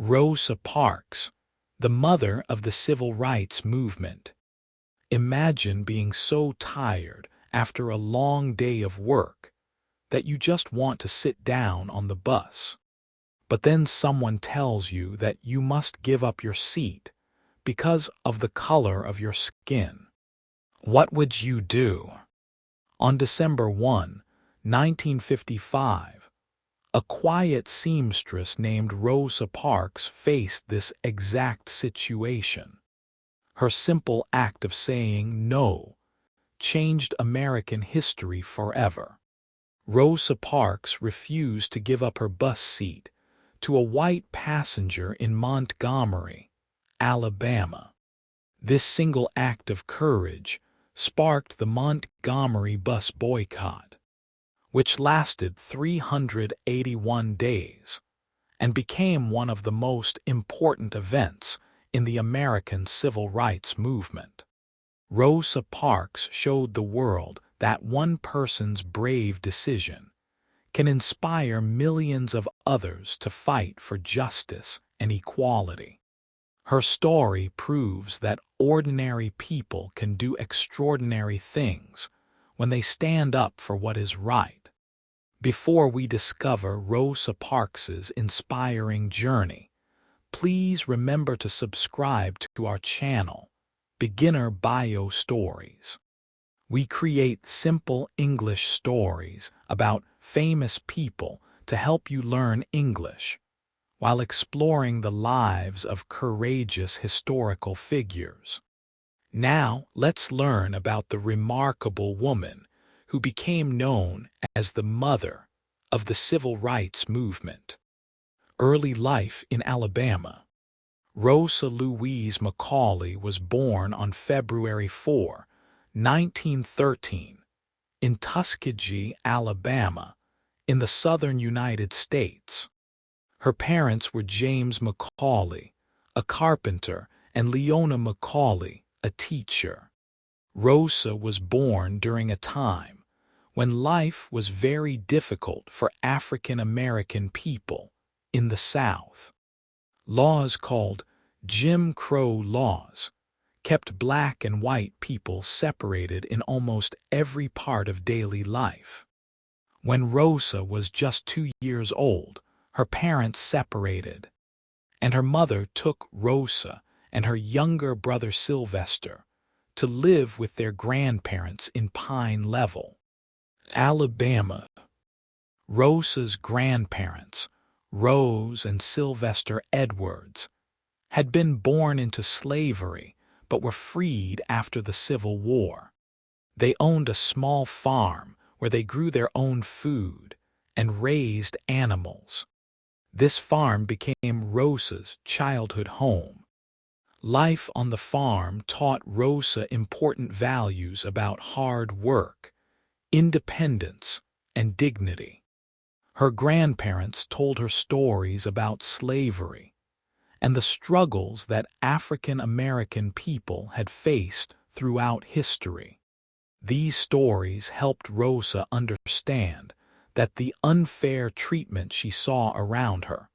Rosa Parks, the mother of the civil rights movement. Imagine being so tired after a long day of work that you just want to sit down on the bus. But then someone tells you that you must give up your seat because of the color of your skin. What would you do? On December 1, 1955, a quiet seamstress named Rosa Parks faced this exact situation. Her simple act of saying no changed American history forever. Rosa Parks refused to give up her bus seat to a white passenger in Montgomery, Alabama. This single act of courage sparked the Montgomery Bus Boycott, which lasted 381 days and became one of the most important events in the American civil rights movement. Rosa Parks showed the world that one person's brave decision can inspire millions of others to fight for justice and equality. Her story proves that ordinary people can do extraordinary things when they stand up for what is right. Before we discover Rosa Parks's inspiring journey, please remember to subscribe to our channel, Beginner Bio Stories. We create simple English stories about famous people to help you learn English, while exploring the lives of courageous historical figures. Now, let's learn about the remarkable woman who became known as the mother of the civil rights movement. Early life in Alabama. Rosa Louise Macaulay was born on February 4, 1913, in Tuskegee, Alabama, in the southern United States. Her parents were James Macaulay, a carpenter, and Leona Macaulay, a teacher. Rosa was born during a time when life was very difficult for African American people in the South. Laws called Jim Crow laws kept black and white people separated in almost every part of daily life. When Rosa was just 2 years old, her parents separated, and her mother took Rosa and her younger brother Sylvester to live with their grandparents in Pine Level, Alabama. Rosa's grandparents, Rose and Sylvester Edwards, had been born into slavery but were freed after the Civil War. They owned a small farm where they grew their own food and raised animals. This farm became Rosa's childhood home. Life on the farm taught Rosa important values about hard work, independence, and dignity. Her grandparents told her stories about slavery and the struggles that African American people had faced throughout history. These stories helped Rosa understand that the unfair treatment she saw around her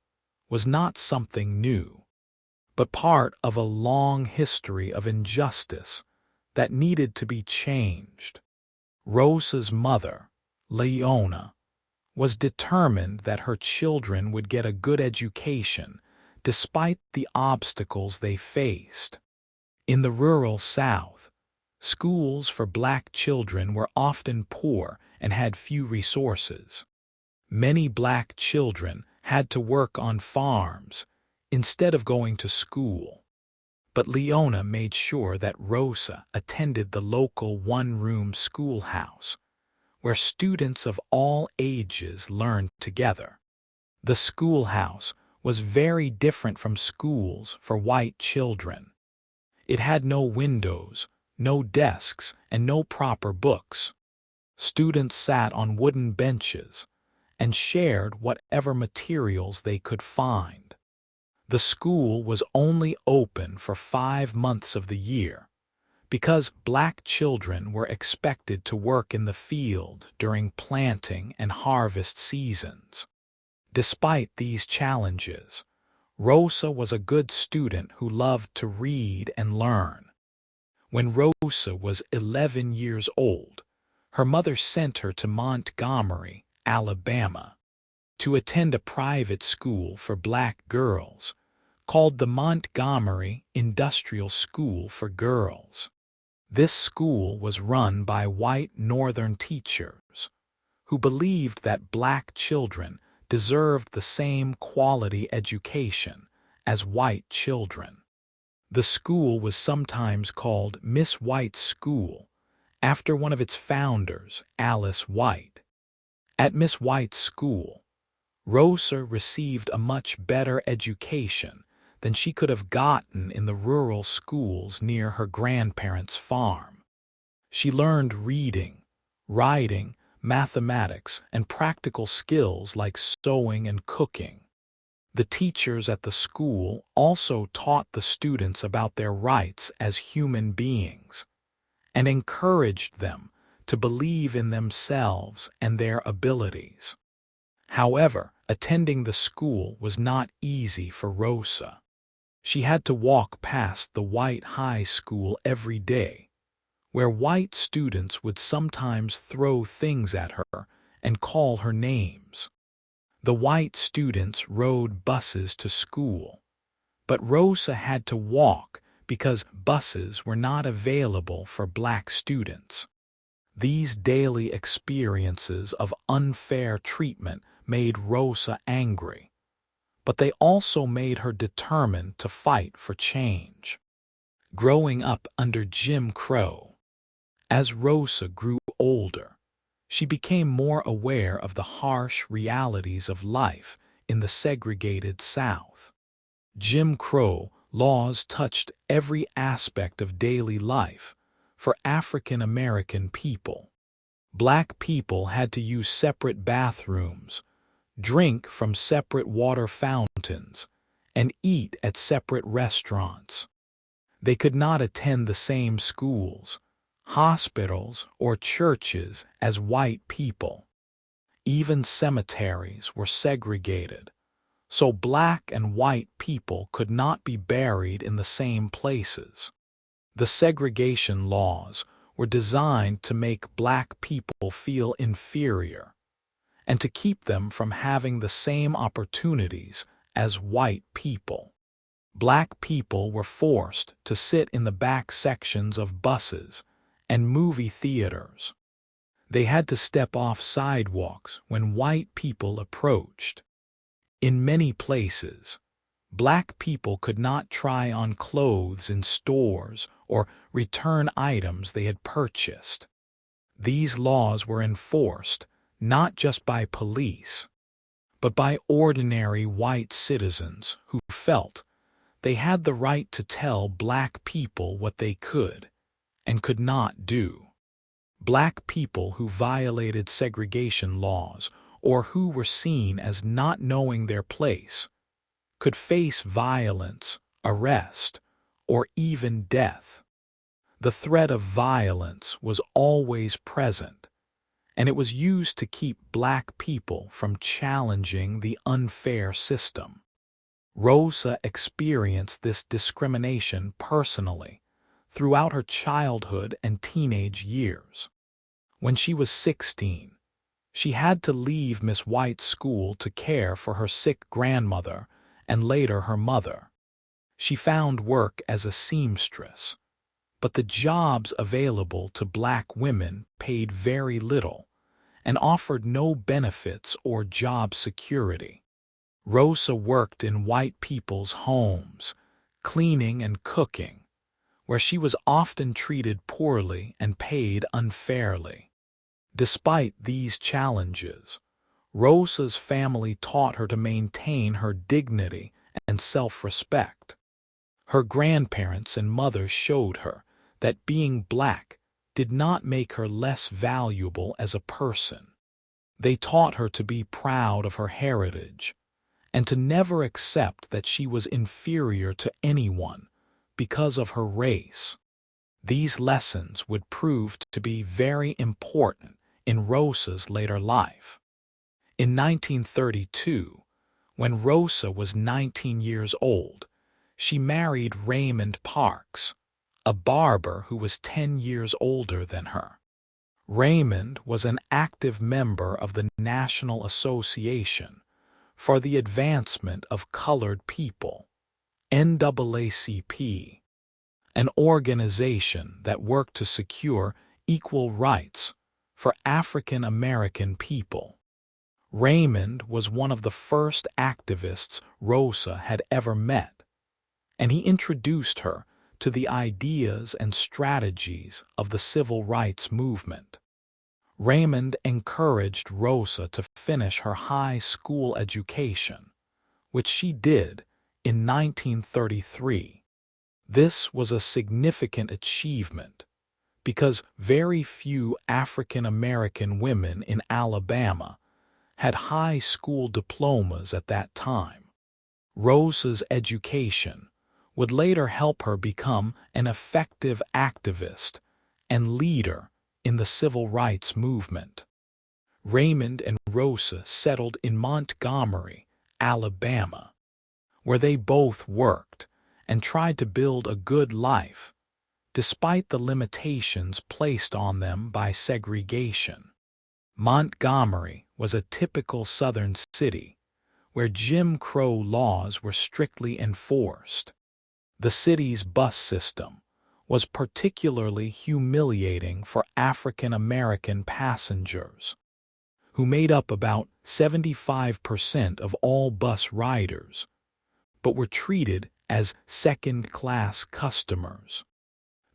was not something new, but part of a long history of injustice that needed to be changed. Rosa's mother, Leona, was determined that her children would get a good education despite the obstacles they faced. In the rural South, schools for black children were often poor and had few resources. Many black children had to work on farms instead of going to school. But Leona made sure that Rosa attended the local one-room schoolhouse, where students of all ages learned together. The schoolhouse was very different from schools for white children. It had no windows, no desks, and no proper books. Students sat on wooden benches and shared whatever materials they could find. The school was only open for 5 months of the year because black children were expected to work in the field during planting and harvest seasons. Despite these challenges, Rosa was a good student who loved to read and learn. When Rosa was 11 years old, her mother sent her to Montgomery, Alabama, to attend a private school for black girls called the Montgomery Industrial School for Girls. This school was run by white Northern teachers who believed that black children deserved the same quality education as white children. The school was sometimes called Miss White's School, after one of its founders, Alice White. At Miss White's school, Rosa received a much better education than she could have gotten in the rural schools near her grandparents' farm. She learned reading, writing, mathematics, and practical skills like sewing and cooking. The teachers at the school also taught the students about their rights as human beings and encouraged them to believe in themselves and their abilities. However, attending the school was not easy for Rosa. She had to walk past the white high school every day, where white students would sometimes throw things at her and call her names. The white students rode buses to school, but Rosa had to walk because buses were not available for black students. These daily experiences of unfair treatment made Rosa angry, but they also made her determined to fight for change. Growing up under Jim Crow, as Rosa grew older, she became more aware of the harsh realities of life in the segregated South. Jim Crow laws touched every aspect of daily life for African American people. Black people had to use separate bathrooms, drink from separate water fountains, and eat at separate restaurants. They could not attend the same schools, hospitals, or churches as white people. Even cemeteries were segregated, so black and white people could not be buried in the same places. The segregation laws were designed to make black people feel inferior and to keep them from having the same opportunities as white people. Black people were forced to sit in the back sections of buses and movie theaters. They had to step off sidewalks when white people approached. In many places, black people could not try on clothes in stores or return items they had purchased. These laws were enforced not just by police, but by ordinary white citizens who felt they had the right to tell black people what they could and could not do. Black people who violated segregation laws or who were seen as not knowing their place could face violence, arrest, or even death. The threat of violence was always present, and it was used to keep black people from challenging the unfair system. Rosa experienced this discrimination personally throughout her childhood and teenage years. When she was 16, she had to leave Miss White's school to care for her sick grandmother and later her mother. She found work as a seamstress, but the jobs available to black women paid very little and offered no benefits or job security. Rosa worked in white people's homes, cleaning and cooking, where she was often treated poorly and paid unfairly. Despite these challenges, Rosa's family taught her to maintain her dignity and self-respect. Her grandparents and mother showed her that being black did not make her less valuable as a person. They taught her to be proud of her heritage and to never accept that she was inferior to anyone because of her race. These lessons would prove to be very important in Rosa's later life. In 1932, When Rosa was 19 years old, she married Raymond Parks, a barber who was 10 years older than her. Raymond was an active member of the National Association for the Advancement of Colored People, NAACP, an organization that worked to secure equal rights for African American people. Raymond was one of the first activists Rosa had ever met, and he introduced her to the ideas and strategies of the civil rights movement. Raymond encouraged Rosa to finish her high school education, which she did in 1933. This was a significant achievement because very few African American women in Alabama had high school diplomas at that time. Rosa's education would later help her become an effective activist and leader in the civil rights movement. Raymond and Rosa settled in Montgomery, Alabama, where they both worked and tried to build a good life, despite the limitations placed on them by segregation. Montgomery was a typical Southern city where Jim Crow laws were strictly enforced. The city's bus system was particularly humiliating for African American passengers, who made up about 75% of all bus riders, but were treated as second-class customers.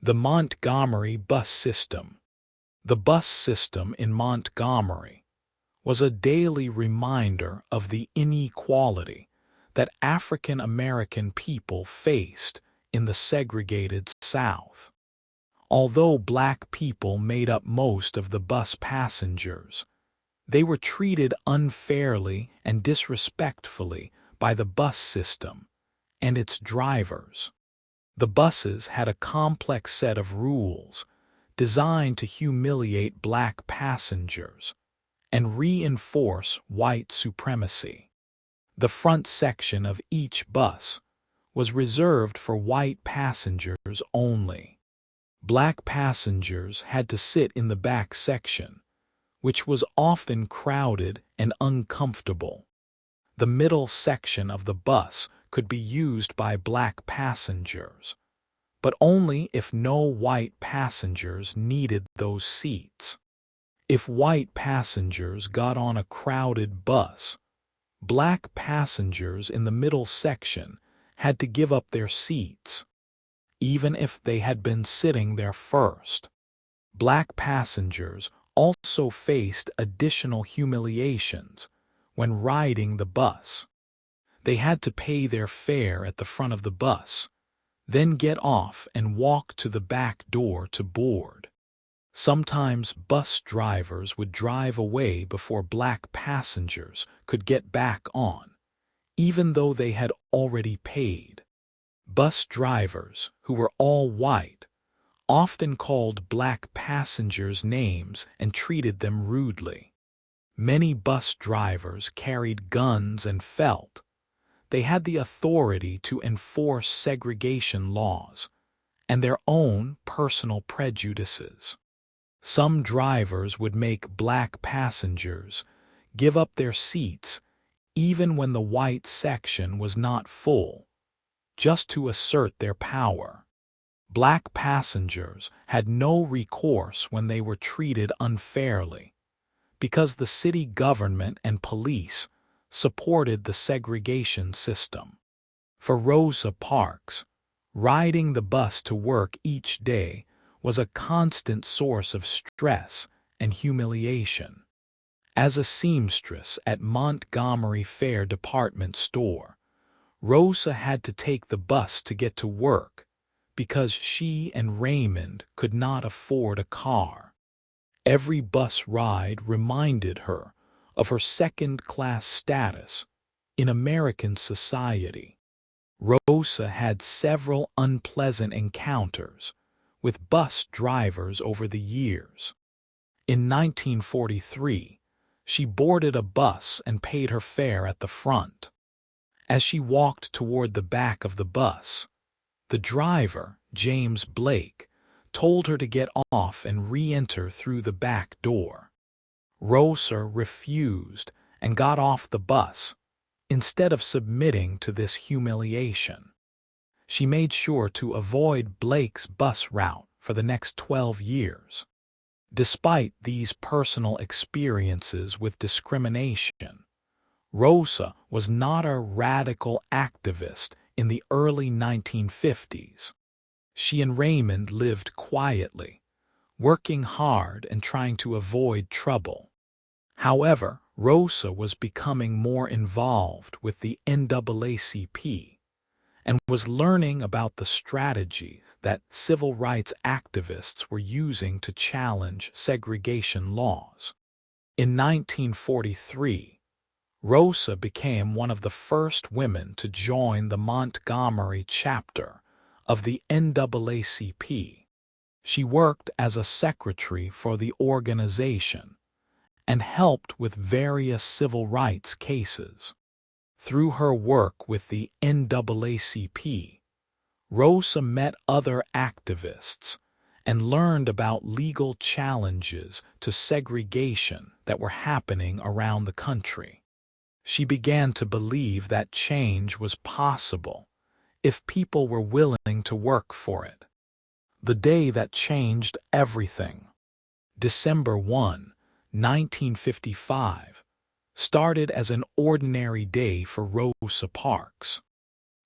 The Montgomery bus system. The bus system in Montgomery was a daily reminder of the inequality that African American people faced in the segregated South. Although black people made up most of the bus passengers, they were treated unfairly and disrespectfully by the bus system and its drivers. The buses had a complex set of rules designed to humiliate black passengers and reinforce white supremacy. The front section of each bus was reserved for white passengers only. Black passengers had to sit in the back section, which was often crowded and uncomfortable. The middle section of the bus could be used by black passengers, but only if no white passengers needed those seats. If white passengers got on a crowded bus, black passengers in the middle section had to give up their seats, even if they had been sitting there first. Black passengers also faced additional humiliations when riding the bus. They had to pay their fare at the front of the bus, then get off and walk to the back door to board. Sometimes bus drivers would drive away before black passengers could get back on, even though they had already paid. Bus drivers, who were all white, often called black passengers names and treated them rudely. Many bus drivers carried guns and felt they had the authority to enforce segregation laws and their own personal prejudices. Some drivers would make black passengers give up their seats even when the white section was not full, just to assert their power. Black passengers had no recourse when they were treated unfairly, because the city government and police supported the segregation system. For Rosa Parks, riding the bus to work each day was a constant source of stress and humiliation. As a seamstress at Montgomery Fair department store, Rosa had to take the bus to get to work because she and Raymond could not afford a car. Every bus ride reminded her of her second-class status in American society. Rosa had several unpleasant encounters with bus drivers over the years. In 1943, she boarded a bus and paid her fare at the front. As she walked toward the back of the bus, the driver, James Blake, told her to get off and re-enter through the back door. Rosa refused and got off the bus, instead of submitting to this humiliation. She made sure to avoid Blake's bus route for the next 12 years. Despite these personal experiences with discrimination, Rosa was not a radical activist in the early 1950s. She and Raymond lived quietly, working hard and trying to avoid trouble. However, Rosa was becoming more involved with the NAACP and was learning about the strategy that civil rights activists were using to challenge segregation laws. In 1943, Rosa became one of the first women to join the Montgomery chapter of the NAACP. She worked as a secretary for the organization and helped with various civil rights cases. Through her work with the NAACP, Rosa met other activists and learned about legal challenges to segregation that were happening around the country. She began to believe that change was possible if people were willing to work for it. The day that changed everything, December 1, 1955, started as an ordinary day for Rosa Parks.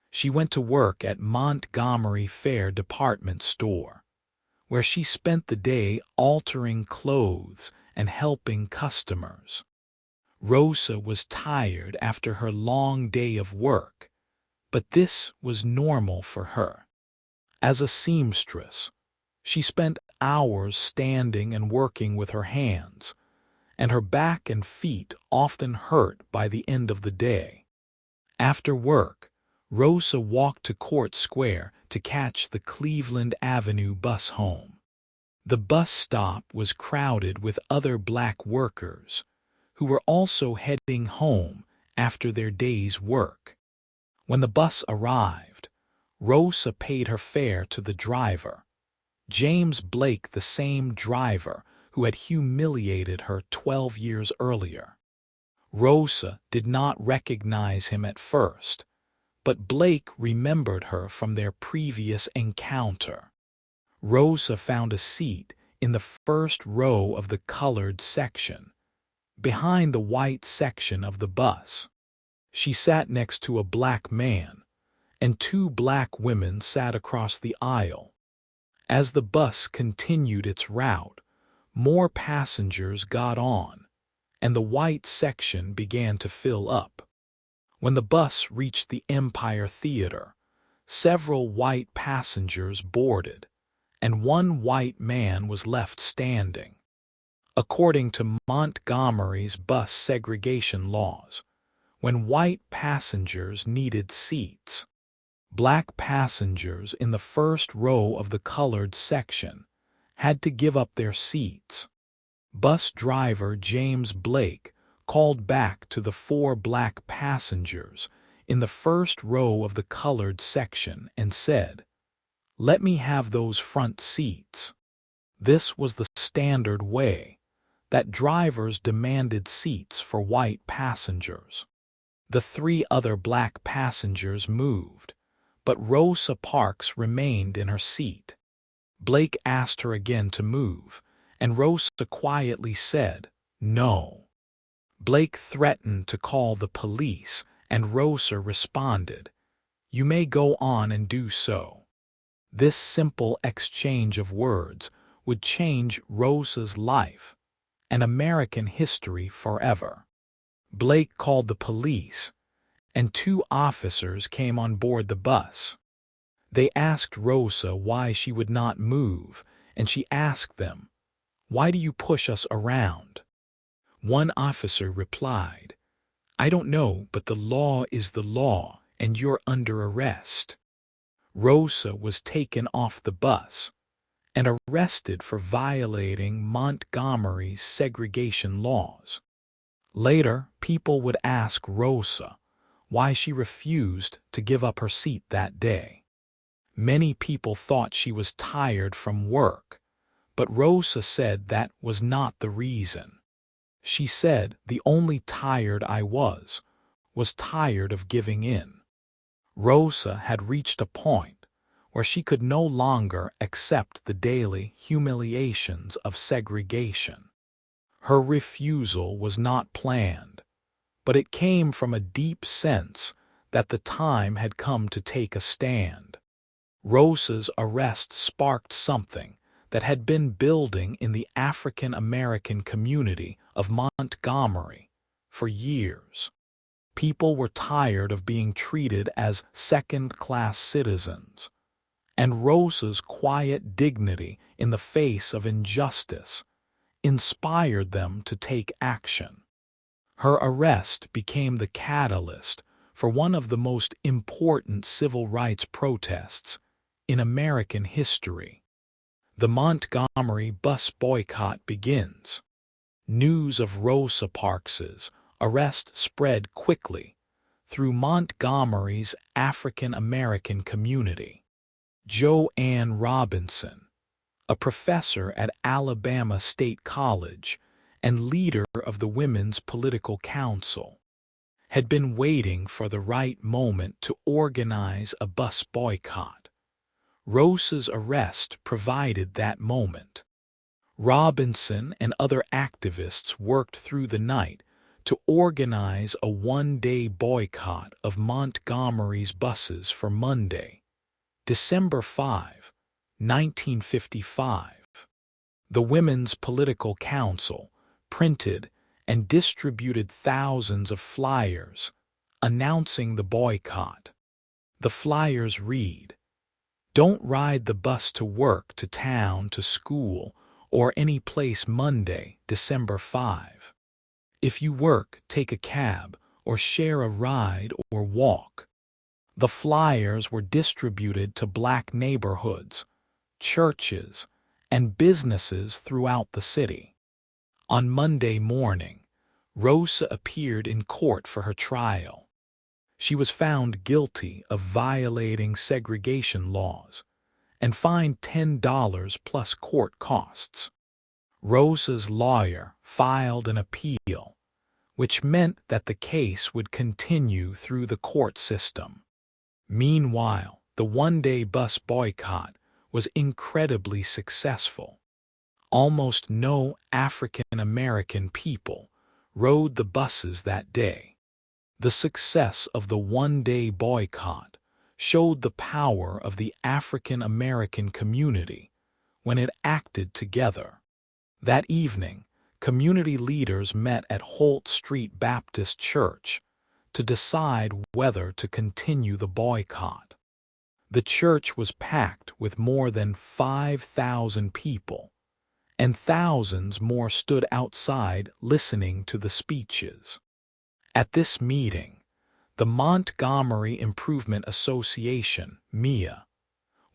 She went to work at Montgomery Fair department store, where she spent the day altering clothes and helping customers. Rosa was tired after her long day of work, but this was normal for her. As a seamstress, she spent hours standing and working with her hands, and her back and feet often hurt by the end of the day. After work, Rosa walked to Court Square to catch the Cleveland Avenue bus home. The bus stop was crowded with other black workers who were also heading home after their day's work. When the bus arrived, Rosa paid her fare to the driver, James Blake, the same driver who had humiliated her 12 years earlier. Rosa did not recognize him at first, but Blake remembered her from their previous encounter. Rosa found a seat in the first row of the colored section, behind the white section of the bus. She sat next to a black man, and two black women sat across the aisle. As the bus continued its route, more passengers got on, and the white section began to fill up. When the bus reached the Empire Theater, several white passengers boarded, and one white man was left standing. According to Montgomery's bus segregation laws, when white passengers needed seats, black passengers in the first row of the colored section had to give up their seats. Bus driver James Blake called back to the four black passengers in the first row of the colored section and said, "Let me have those front seats." This was the standard way that drivers demanded seats for white passengers. The three other black passengers moved, but Rosa Parks remained in her seat. Blake asked her again to move, and Rosa quietly said, "No." Blake threatened to call the police, and Rosa responded, "You may go on and do so." This simple exchange of words would change Rosa's life and American history forever. Blake called the police, and two officers came on board the bus. They asked Rosa why she would not move, and she asked them, "Why do you push us around?" One officer replied, "I don't know, but the law is the law, and you're under arrest." Rosa was taken off the bus and arrested for violating Montgomery's segregation laws. Later, people would ask Rosa why she refused to give up her seat that day. Many people thought she was tired from work, but Rosa said that was not the reason. She said, "The only tired I was tired of giving in." Rosa had reached a point where she could no longer accept the daily humiliations of segregation. Her refusal was not planned, but it came from a deep sense that the time had come to take a stand. Rosa's arrest sparked something that had been building in the African American community of Montgomery for years. People were tired of being treated as second-class citizens, and Rosa's quiet dignity in the face of injustice inspired them to take action. Her arrest became the catalyst for one of the most important civil rights protests in American history. The Montgomery Bus Boycott begins. News of Rosa Parks's arrest spread quickly through Montgomery's African American community. Joanne Robinson, a professor at Alabama State College and leader of the Women's Political Council, had been waiting for the right moment to organize a bus boycott. Rosa's arrest provided that moment. Robinson and other activists worked through the night to organize a one-day boycott of Montgomery's buses for Monday, December 5, 1955. The Women's Political Council printed and distributed thousands of flyers announcing the boycott. The flyers read, "Don't ride the bus to work, to town, to school, or any place Monday, December 5. If you work, take a cab, or share a ride, or walk." The flyers were distributed to black neighborhoods, churches, and businesses throughout the city. On Monday morning, Rosa appeared in court for her trial. She was found guilty of violating segregation laws and fined $10 plus court costs. Rosa's lawyer filed an appeal, which meant that the case would continue through the court system. Meanwhile, the one-day bus boycott was incredibly successful. Almost no African American people rode the buses that day. The success of the one-day boycott showed the power of the African American community when it acted together. That evening, community leaders met at Holt Street Baptist Church to decide whether to continue the boycott. The church was packed with more than 5,000 people, and thousands more stood outside listening to the speeches. At this meeting, the Montgomery Improvement Association, MIA,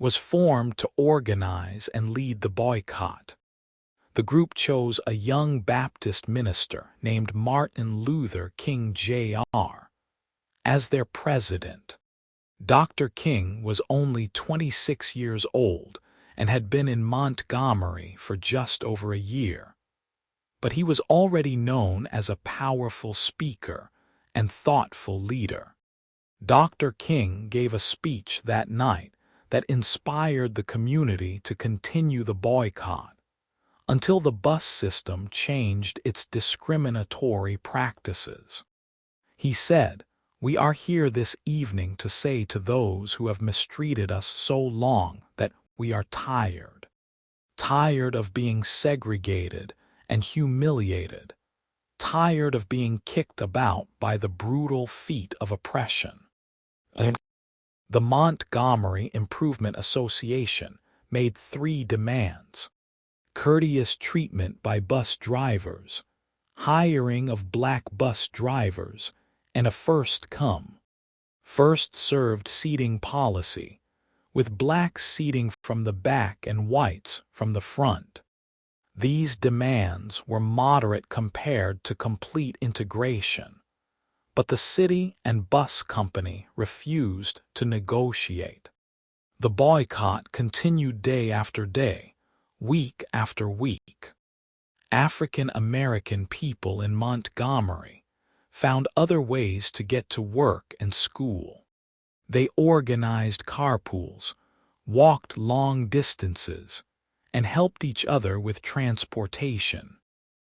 was formed to organize and lead the boycott. The group chose a young Baptist minister named Martin Luther King Jr. as their president. Dr. King was only 26 years old and had been in Montgomery for just over a year. But he was already known as a powerful speaker and thoughtful leader. Dr. King gave a speech that night that inspired the community to continue the boycott until the bus system changed its discriminatory practices. He said, "We are here this evening to say to those who have mistreated us so long that we are tired. Tired of being segregated and humiliated. Tired of being kicked about by the brutal feet of oppression." The Montgomery Improvement Association made 3 demands: courteous treatment by bus drivers, hiring of black bus drivers, and a first-come, first-served seating policy, with blacks seating from the back and whites from the front. These demands were moderate compared to complete integration, But the city and bus company refused to negotiate. The boycott continued day after day, week after week. African American people in Montgomery found other ways to get to work and school. They organized carpools, walked long distances, and helped each other with transportation.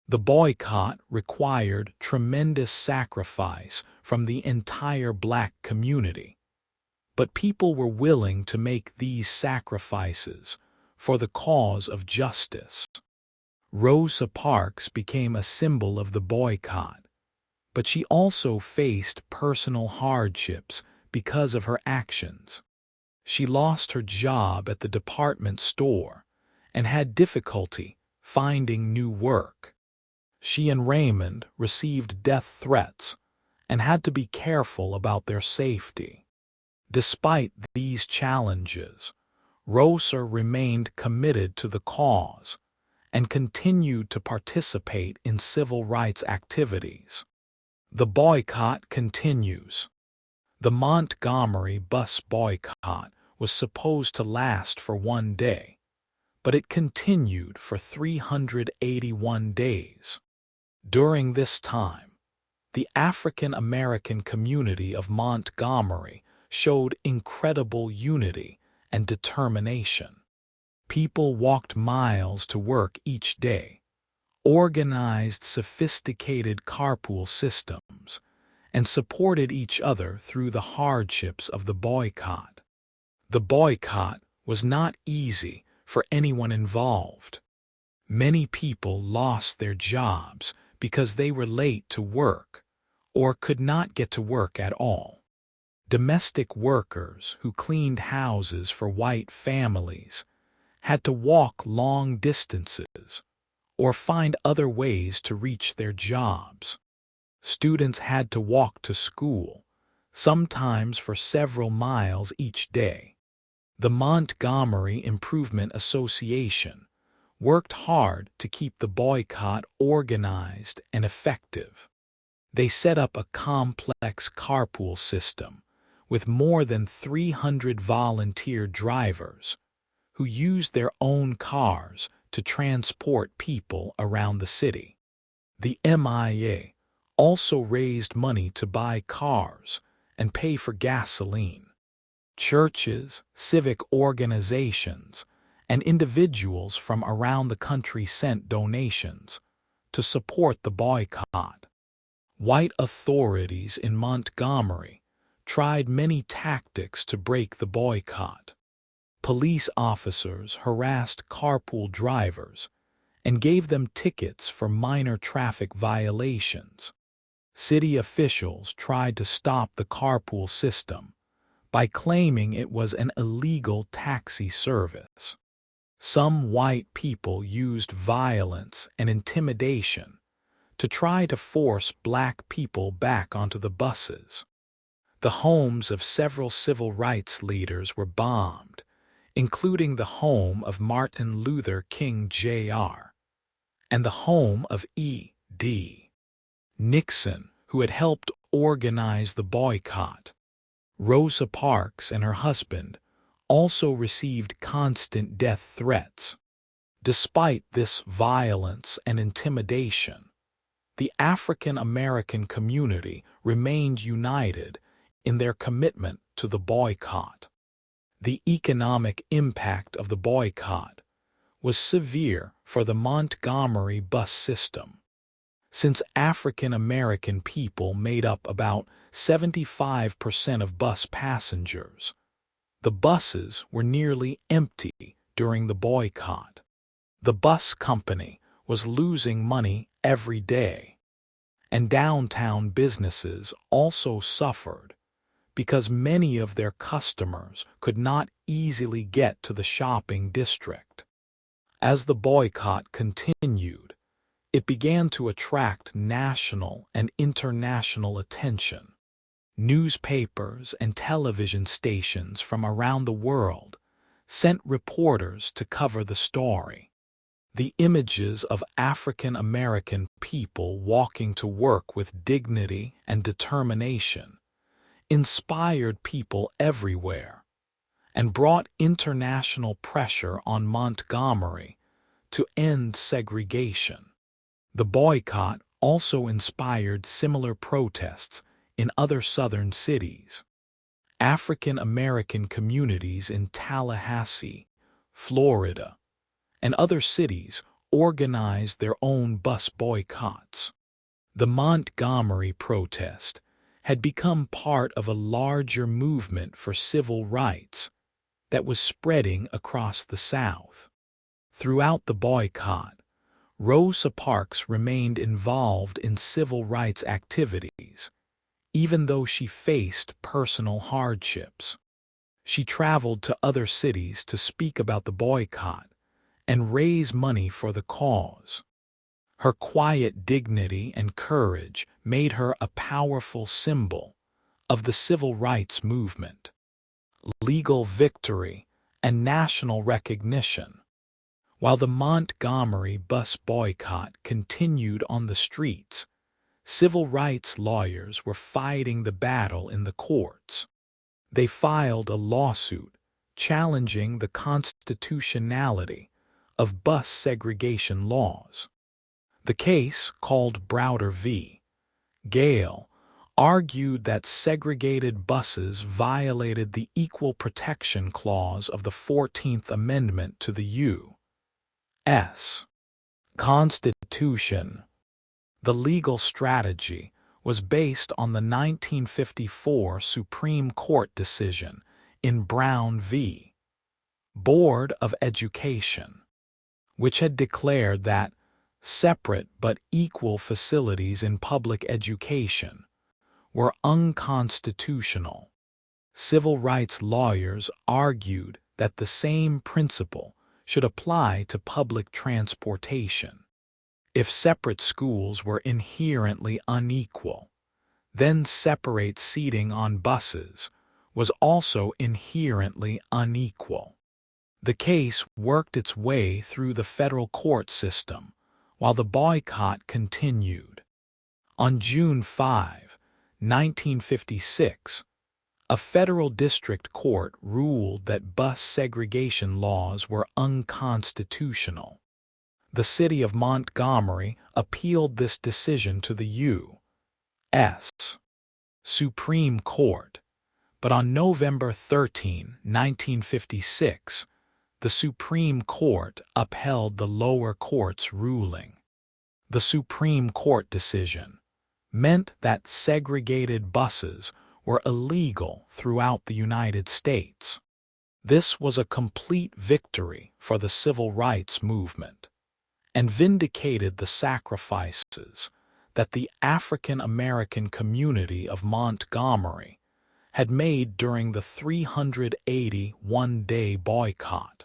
The boycott required tremendous sacrifice from the entire black community, but people were willing to make these sacrifices for the cause of justice. Rosa Parks became a symbol of the boycott, but she also faced personal hardships because of her actions. She lost her job at the department store and had difficulty finding new work. She and Raymond received death threats and had to be careful about their safety. Despite these challenges, Rosa remained committed to the cause and continued to participate in civil rights activities. The boycott continues. The Montgomery Bus Boycott was supposed to last for 1 day, but it continued for 381 days. During this time, the African American community of Montgomery showed incredible unity and determination. People walked miles to work each day, organized sophisticated carpool systems, and supported each other through the hardships of the boycott. The boycott was not easy for anyone involved. Many people lost their jobs because they were late to work or could not get to work at all. Domestic workers who cleaned houses for white families had to walk long distances or find other ways to reach their jobs. Students had to walk to school, sometimes for several miles each day. The Montgomery Improvement Association worked hard to keep the boycott organized and effective. They set up a complex carpool system with more than 300 volunteer drivers who used their own cars to transport people around the city. The MIA also raised money to buy cars and pay for gasoline. Churches, civic organizations, and individuals from around the country sent donations to support the boycott. White authorities in Montgomery tried many tactics to break the boycott. Police officers harassed carpool drivers and gave them tickets for minor traffic violations. City officials tried to stop the carpool system by claiming it was an illegal taxi service. Some white people used violence and intimidation to try to force black people back onto the buses. The homes of several civil rights leaders were bombed, including the home of Martin Luther King Jr. and the home of E.D. Nixon, who had helped organize the boycott. Rosa Parks and her husband also received constant death threats. Despite this violence and intimidation, the African American community remained united in their commitment to the boycott. The economic impact of the boycott was severe for the Montgomery bus system. Since African American people made up about 75% of bus passengers, the buses were nearly empty during the boycott. The bus company was losing money every day, and downtown businesses also suffered because many of their customers could not easily get to the shopping district. As the boycott continued, it began to attract national and international attention. Newspapers and television stations from around the world sent reporters to cover the story. The images of African American people walking to work with dignity and determination inspired people everywhere and brought international pressure on Montgomery to end segregation. The boycott also inspired similar protests in other southern cities. African American communities in Tallahassee, Florida, and other cities organized their own bus boycotts. The Montgomery protest had become part of a larger movement for civil rights that was spreading across the South. Throughout the boycott, Rosa Parks remained involved in civil rights activities, even though she faced personal hardships. She traveled to other cities to speak about the boycott and raise money for the cause. Her quiet dignity and courage made her a powerful symbol of the civil rights movement. Legal victory and national recognition. While the Montgomery bus boycott continued on the streets, civil rights lawyers were fighting the battle in the courts. They filed a lawsuit challenging the constitutionality of bus segregation laws. The case, called Browder v. Gale, argued that segregated buses violated the Equal Protection Clause of the 14th Amendment to the U.S. Constitution. The legal strategy was based on the 1954 Supreme Court decision in Brown v. Board of Education, which had declared that separate but equal facilities in public education were unconstitutional. Civil rights lawyers argued that the same principle should apply to public transportation. If separate schools were inherently unequal, then separate seating on buses was also inherently unequal. The case worked its way through the federal court system while the boycott continued. On June 5, 1956, a federal district court ruled that bus segregation laws were unconstitutional. The city of Montgomery appealed this decision to the U.S. Supreme Court, but on November 13, 1956, the Supreme Court upheld the lower court's ruling. The Supreme Court decision meant that segregated buses were illegal throughout the United States. This was a complete victory for the civil rights movement and vindicated the sacrifices that the African American community of Montgomery had made during the 381-day boycott.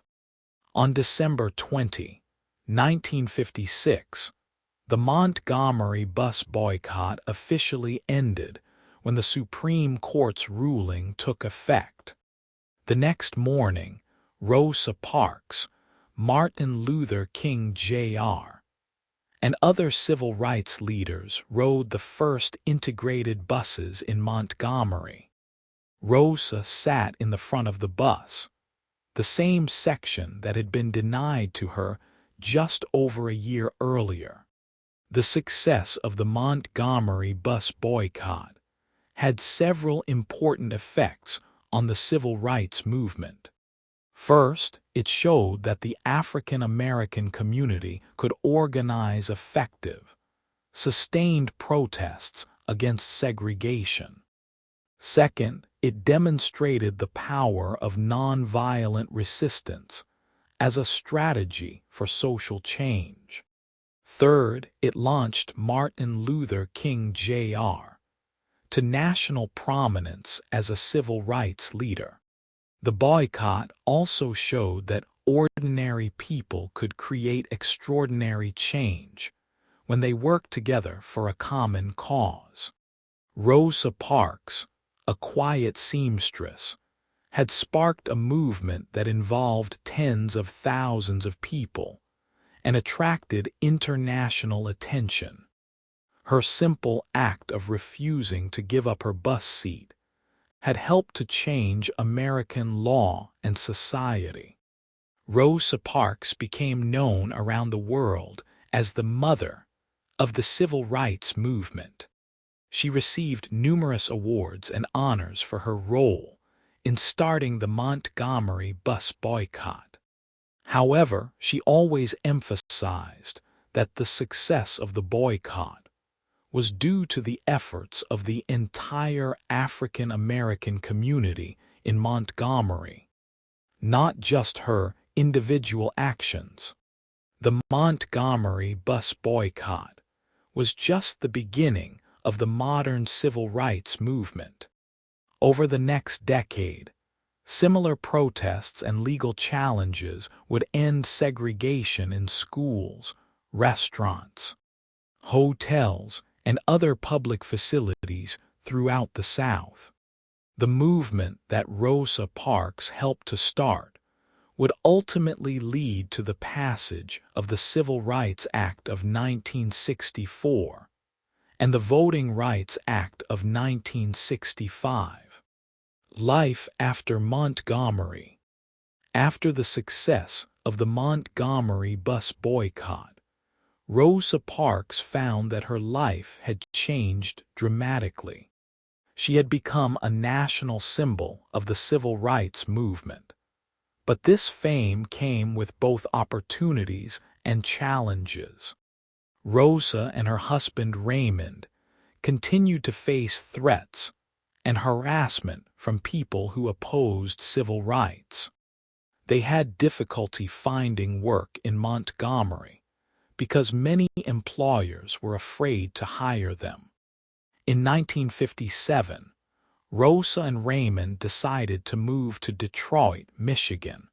On December 20, 1956, the Montgomery bus boycott officially ended when the Supreme Court's ruling took effect. The next morning, Rosa Parks, Martin Luther King Jr., and other civil rights leaders rode the first integrated buses in Montgomery. Rosa sat in the front of the bus, the same section that had been denied to her just over a year earlier. The success of the Montgomery bus boycott had several important effects on the civil rights movement. First, it showed that the African American community could organize effective, sustained protests against segregation. Second, it demonstrated the power of nonviolent resistance as a strategy for social change. Third, it launched Martin Luther King Jr. to national prominence as a civil rights leader. The boycott also showed that ordinary people could create extraordinary change when they worked together for a common cause. Rosa Parks, a quiet seamstress, had sparked a movement that involved tens of thousands of people and attracted international attention. Her simple act of refusing to give up her bus seat had helped to change American law and society. Rosa Parks became known around the world as the mother of the civil rights movement. She received numerous awards and honors for her role in starting the Montgomery Bus Boycott. However, she always emphasized that the success of the boycott was due to the efforts of the entire African American community in Montgomery, not just her individual actions. The Montgomery Bus Boycott was just the beginning of the modern civil rights movement. Over the next decade, similar protests and legal challenges would end segregation in schools, restaurants, hotels, and other public facilities throughout the South. The movement that Rosa Parks helped to start would ultimately lead to the passage of the Civil Rights Act of 1964 and the Voting Rights Act of 1965. Life after Montgomery. After the success of the Montgomery Bus Boycott, Rosa Parks found that her life had changed dramatically. She had become a national symbol of the civil rights movement. But this fame came with both opportunities and challenges. Rosa and her husband Raymond continued to face threats and harassment from people who opposed civil rights. They had difficulty finding work in Montgomery because many employers were afraid to hire them. In 1957, Rosa and Raymond decided to move to Detroit, Michigan,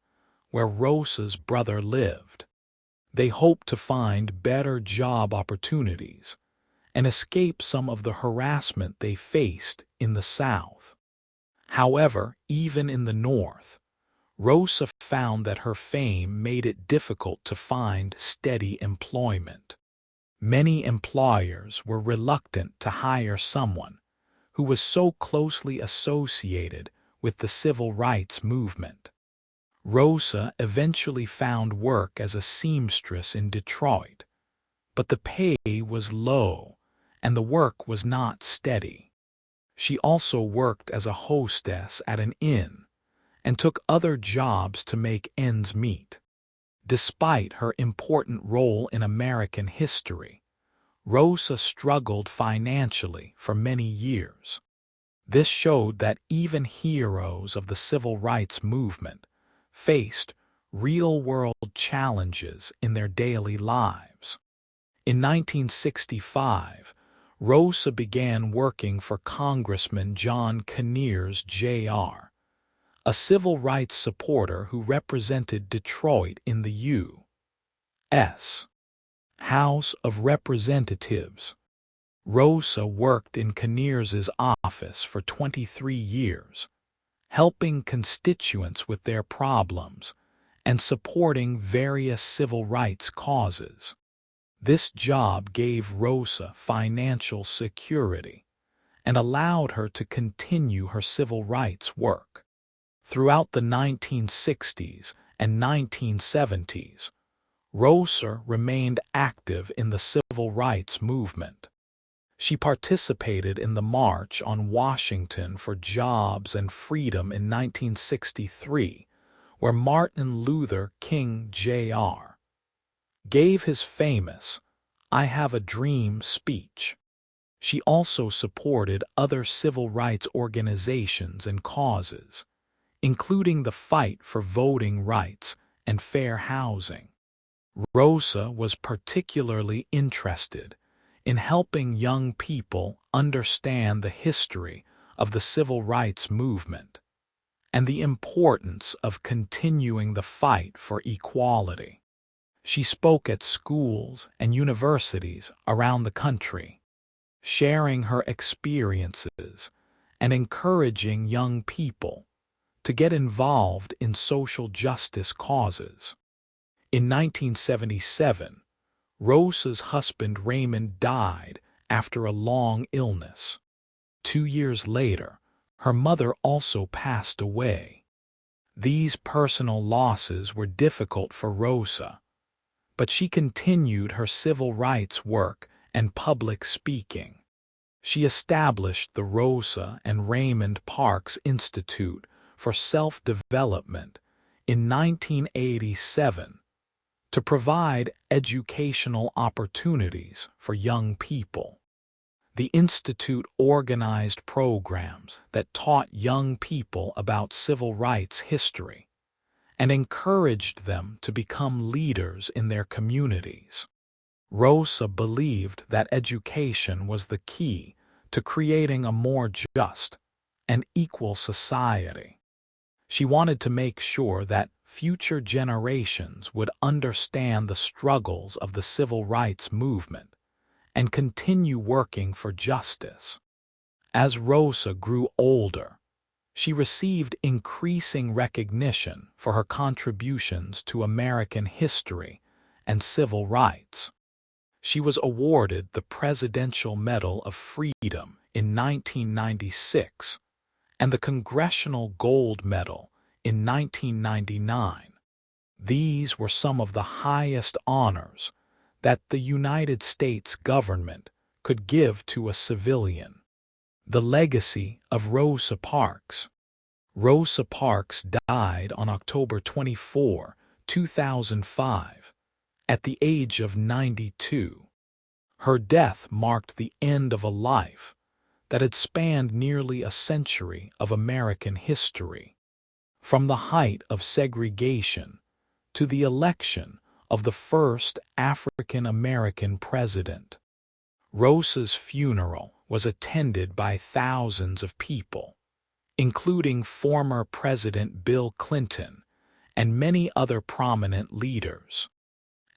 where Rosa's brother lived. They hoped to find better job opportunities and escape some of the harassment they faced in the South. However, even in the North, Rosa found that her fame made it difficult to find steady employment. Many employers were reluctant to hire someone who was so closely associated with the civil rights movement. Rosa eventually found work as a seamstress in Detroit, but the pay was low and the work was not steady. She also worked as a hostess at an inn and took other jobs to make ends meet. Despite her important role in American history, Rosa struggled financially for many years. This showed that even heroes of the civil rights movement faced real-world challenges in their daily lives. In 1965, Rosa began working for Congressman John Conyers, Jr., a civil rights supporter who represented Detroit in the U.S. House of Representatives. Rosa worked in Conyers' office for 23 years, helping constituents with their problems and supporting various civil rights causes. This job gave Rosa financial security and allowed her to continue her civil rights work. Throughout the 1960s and 1970s, Rosa remained active in the civil rights movement. She participated in the March on Washington for Jobs and Freedom in 1963, where Martin Luther King, Jr. gave his famous "I Have a Dream" speech. She also supported other civil rights organizations and causes, including the fight for voting rights and fair housing. Rosa was particularly interested in helping young people understand the history of the civil rights movement and the importance of continuing the fight for equality. She spoke at schools and universities around the country, sharing her experiences and encouraging young people to get involved in social justice causes. In 1977, Rosa's husband Raymond died after a long illness. 2 years later, her mother also passed away. These personal losses were difficult for Rosa, but she continued her civil rights work and public speaking. She established the Rosa and Raymond Parks Institute for Self-Development in 1987 to provide educational opportunities for young people. The institute organized programs that taught young people about civil rights history and encouraged them to become leaders in their communities. Rosa believed that education was the key to creating a more just and equal society. She wanted to make sure that future generations would understand the struggles of the civil rights movement and continue working for justice. As Rosa grew older, she received increasing recognition for her contributions to American history and civil rights. She was awarded the Presidential Medal of Freedom in 1996 and the Congressional Gold Medal in 1999. These were some of the highest honors that the United States government could give to a civilian. The legacy of Rosa Parks. Rosa Parks died on October 24, 2005, at the age of 92. Her death marked the end of a life that had spanned nearly a century of American history. From the height of segregation to the election of the first African-American president, Rosa's funeral was attended by thousands of people, including former President Bill Clinton and many other prominent leaders.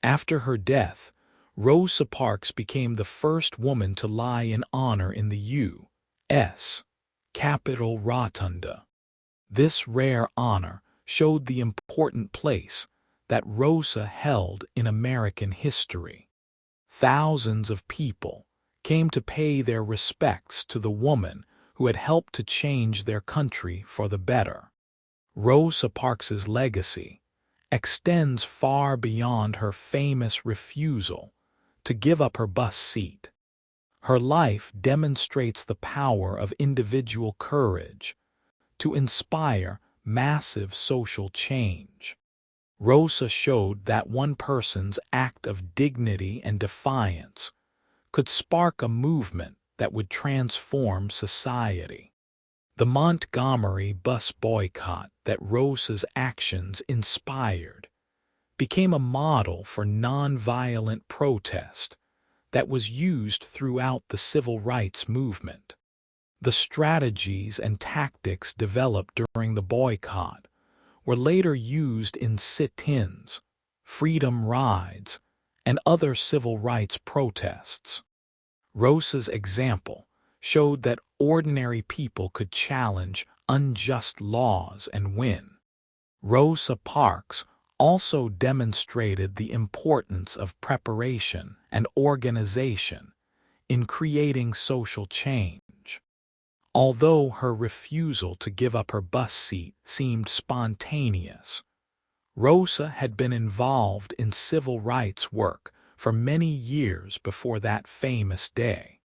After her death, Rosa Parks became the first woman to lie in honor in the U.S. Capitol Rotunda. This rare honor showed the important place that Rosa held in American history. Thousands of people came to pay their respects to the woman who had helped to change their country for the better. Rosa Parks's legacy extends far beyond her famous refusal to give up her bus seat. Her life demonstrates the power of individual courage to inspire massive social change. Rosa showed that one person's act of dignity and defiance could spark a movement that would transform society. The Montgomery Bus Boycott that Rosa's actions inspired became a model for nonviolent protest that was used throughout the civil rights movement. The strategies and tactics developed during the boycott were later used in sit-ins, freedom rides, and other civil rights protests. Rosa's example showed that ordinary people could challenge unjust laws and win. Rosa Parks also demonstrated the importance of preparation and organization in creating social change. Although her refusal to give up her bus seat seemed spontaneous, Rosa had been involved in civil rights work for many years before that famous day.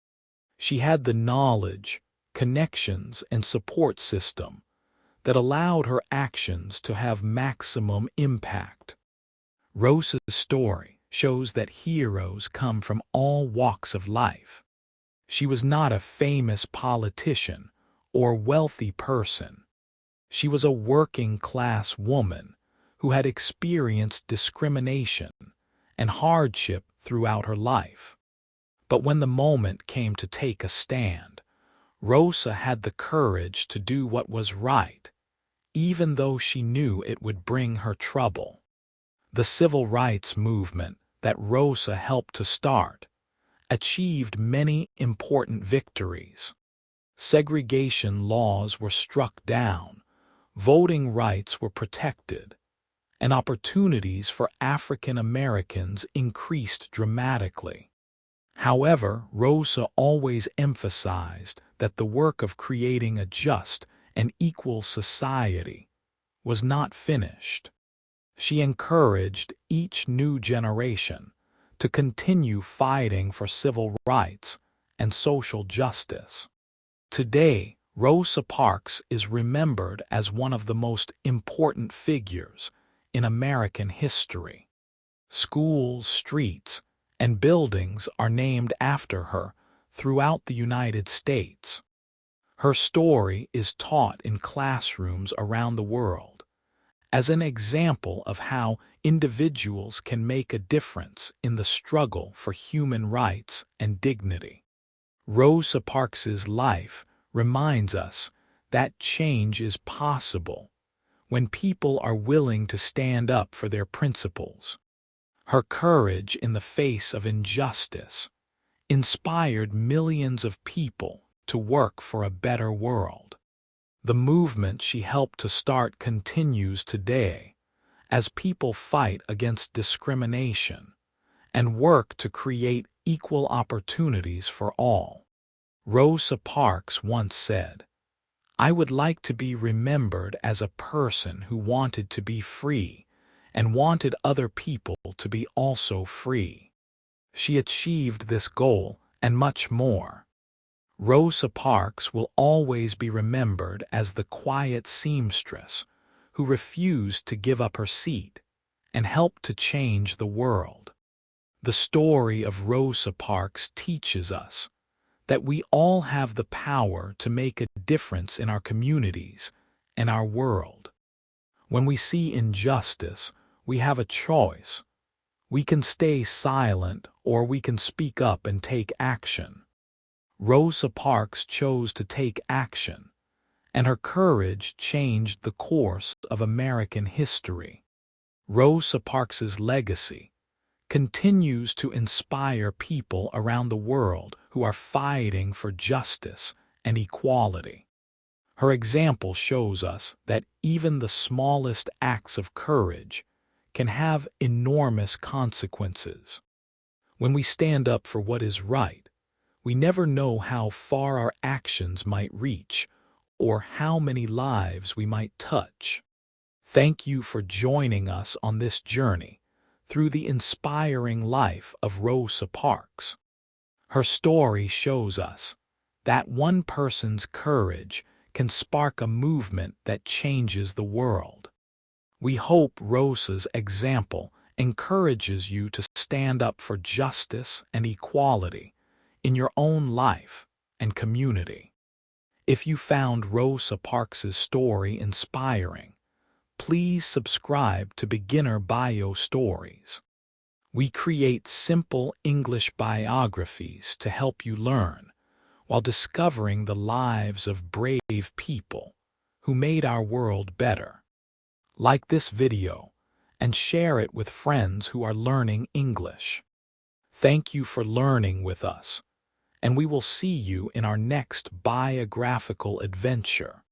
She had the knowledge, connections, and support system that allowed her actions to have maximum impact. Rosa's story shows that heroes come from all walks of life. She was not a famous politician or wealthy person. She was a working-class woman who had experienced discrimination and hardship throughout her life. But when the moment came to take a stand, Rosa had the courage to do what was right, even though she knew it would bring her trouble. The civil rights movement that Rosa helped to start achieved many important victories. Segregation laws were struck down, voting rights were protected, and opportunities for African Americans increased dramatically. However, Rosa always emphasized that the work of creating a just and equal society was not finished. She encouraged each new generation to continue fighting for civil rights and social justice. Today, Rosa Parks is remembered as one of the most important figures in American history. Schools, streets, and buildings are named after her throughout the United States. Her story is taught in classrooms around the world as an example of how individuals can make a difference in the struggle for human rights and dignity. Rosa Parks's life reminds us that change is possible when people are willing to stand up for their principles. Her courage in the face of injustice inspired millions of people to work for a better world. The movement she helped to start continues today as people fight against discrimination and work to create equal opportunities for all. Rosa Parks once said, "I would like to be remembered as a person who wanted to be free and wanted other people to be also free." She achieved this goal and much more. Rosa Parks will always be remembered as the quiet seamstress who refused to give up her seat and helped to change the world. The story of Rosa Parks teaches us that we all have the power to make a difference in our communities and our world. When we see injustice, we have a choice. We can stay silent or we can speak up and take action. Rosa Parks chose to take action, and her courage changed the course of American history. Rosa Parks's legacy continues to inspire people around the world who are fighting for justice and equality. Her example shows us that even the smallest acts of courage can have enormous consequences. When we stand up for what is right, we never know how far our actions might reach or how many lives we might touch. Thank you for joining us on this journey through the inspiring life of Rosa Parks. Her story shows us that one person's courage can spark a movement that changes the world. We hope Rosa's example encourages you to stand up for justice and equality in your own life and community. If you found Rosa Parks' story inspiring, please subscribe to Beginner Bio Stories. We create simple English biographies to help you learn while discovering the lives of brave people who made our world better. Like this video and share it with friends who are learning English. Thank you for learning with us, and we will see you in our next biographical adventure.